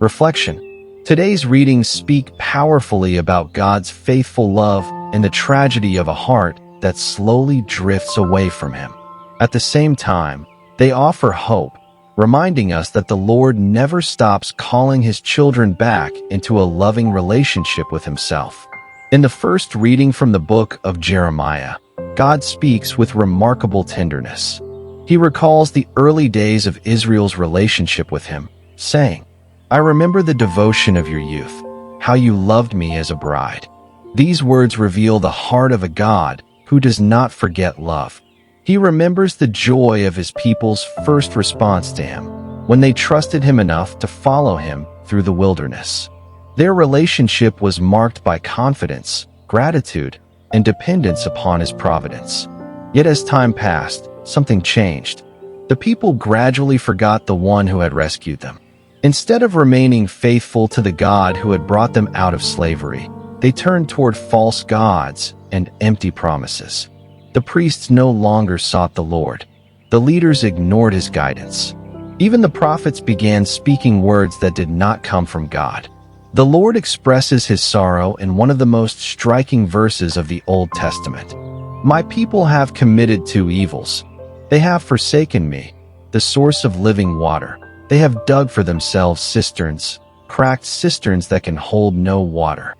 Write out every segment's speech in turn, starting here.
Reflection. Today's readings speak powerfully about God's faithful love and the tragedy of a heart that slowly drifts away from Him. At the same time, they offer hope, reminding us that the Lord never stops calling His children back into a loving relationship with Himself. In the first reading from the book of Jeremiah, God speaks with remarkable tenderness. He recalls the early days of Israel's relationship with Him, saying, "I remember the devotion of your youth, how you loved me as a bride." These words reveal the heart of a God who does not forget love. He remembers the joy of His people's first response to Him, when they trusted Him enough to follow Him through the wilderness. Their relationship was marked by confidence, gratitude, and dependence upon His providence. Yet as time passed, something changed. The people gradually forgot the one who had rescued them. Instead of remaining faithful to the God who had brought them out of slavery, they turned toward false gods and empty promises. The priests no longer sought the Lord. The leaders ignored His guidance. Even the prophets began speaking words that did not come from God. The Lord expresses His sorrow in one of the most striking verses of the Old Testament. "My people have committed two evils. They have forsaken me, the source of living water. They have dug for themselves cisterns, cracked cisterns that can hold no water."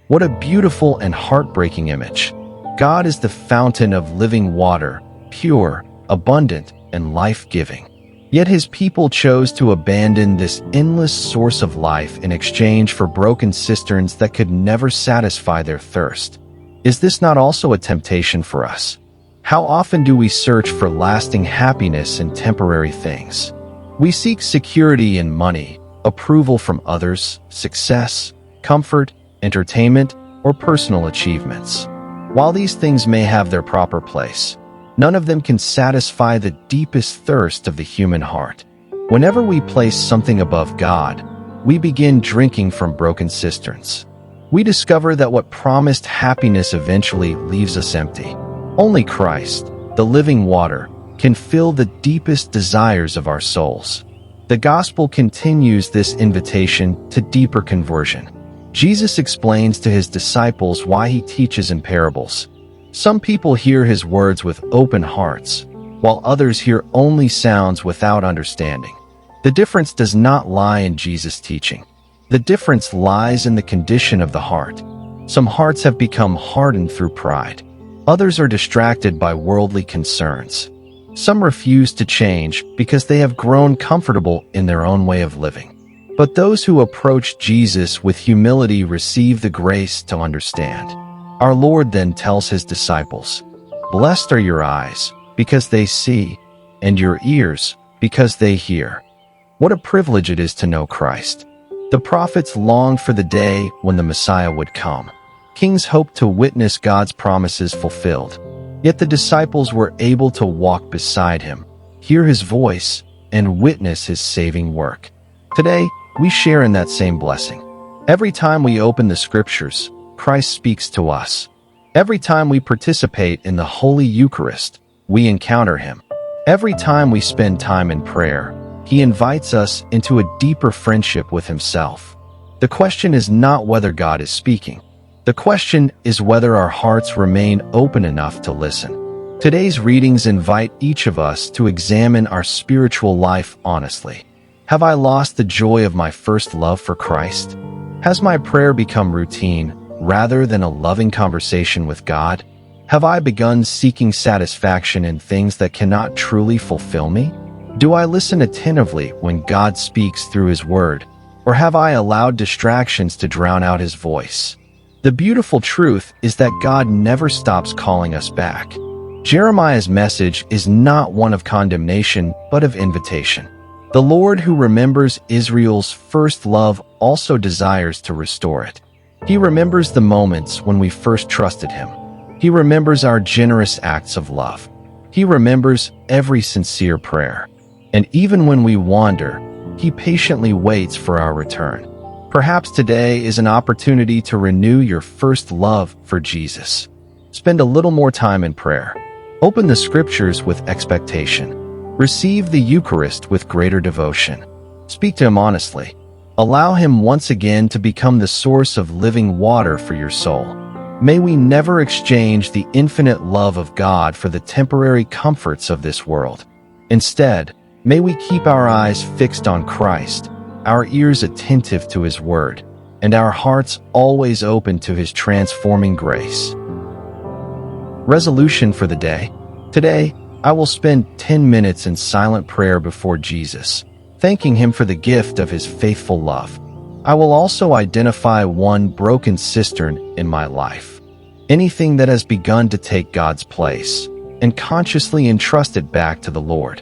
What a beautiful and heartbreaking image. God is the fountain of living water, pure, abundant, and life-giving. Yet His people chose to abandon this endless source of life in exchange for broken cisterns that could never satisfy their thirst. Is this not also a temptation for us? How often do we search for lasting happiness in temporary things? We seek security in money, approval from others, success, comfort, entertainment, or personal achievements. While these things may have their proper place, none of them can satisfy the deepest thirst of the human heart. Whenever we place something above God, we begin drinking from broken cisterns. We discover that what promised happiness eventually leaves us empty. Only Christ, the living water, can fill the deepest desires of our souls. The gospel continues this invitation to deeper conversion. Jesus explains to His disciples why He teaches in parables. Some people hear His words with open hearts, while others hear only sounds without understanding. The difference does not lie in Jesus' teaching. The difference lies in the condition of the heart. Some hearts have become hardened through pride. Others are distracted by worldly concerns. Some refuse to change because they have grown comfortable in their own way of living. But those who approach Jesus with humility receive the grace to understand. Our Lord then tells His disciples, "Blessed are your eyes, because they see, and your ears, because they hear." What a privilege it is to know Christ. The prophets longed for the day when the Messiah would come. Kings hoped to witness God's promises fulfilled. Yet the disciples were able to walk beside Him, hear His voice, and witness His saving work. Today, we share in that same blessing. Every time we open the Scriptures, Christ speaks to us. Every time we participate in the Holy Eucharist, we encounter Him. Every time we spend time in prayer, He invites us into a deeper friendship with Himself. The question is not whether God is speaking. The question is whether our hearts remain open enough to listen. Today's readings invite each of us to examine our spiritual life honestly. Have I lost the joy of my first love for Christ? Has my prayer become routine rather than a loving conversation with God? Have I begun seeking satisfaction in things that cannot truly fulfill me? Do I listen attentively when God speaks through His Word, or have I allowed distractions to drown out His voice? The beautiful truth is that God never stops calling us back. Jeremiah's message is not one of condemnation, but of invitation. The Lord who remembers Israel's first love also desires to restore it. He remembers the moments when we first trusted Him. He remembers our generous acts of love. He remembers every sincere prayer. And even when we wander, He patiently waits for our return. Perhaps today is an opportunity to renew your first love for Jesus. Spend a little more time in prayer. Open the Scriptures with expectation. Receive the Eucharist with greater devotion. Speak to Him honestly. Allow Him once again to become the source of living water for your soul. May we never exchange the infinite love of God for the temporary comforts of this world. Instead, may we keep our eyes fixed on Christ, our ears attentive to His word, and our hearts always open to His transforming grace. Resolution for the day. Today, I will spend 10 minutes in silent prayer before Jesus, thanking Him for the gift of His faithful love. I will also identify one broken cistern in my life, anything that has begun to take God's place, and consciously entrust it back to the Lord.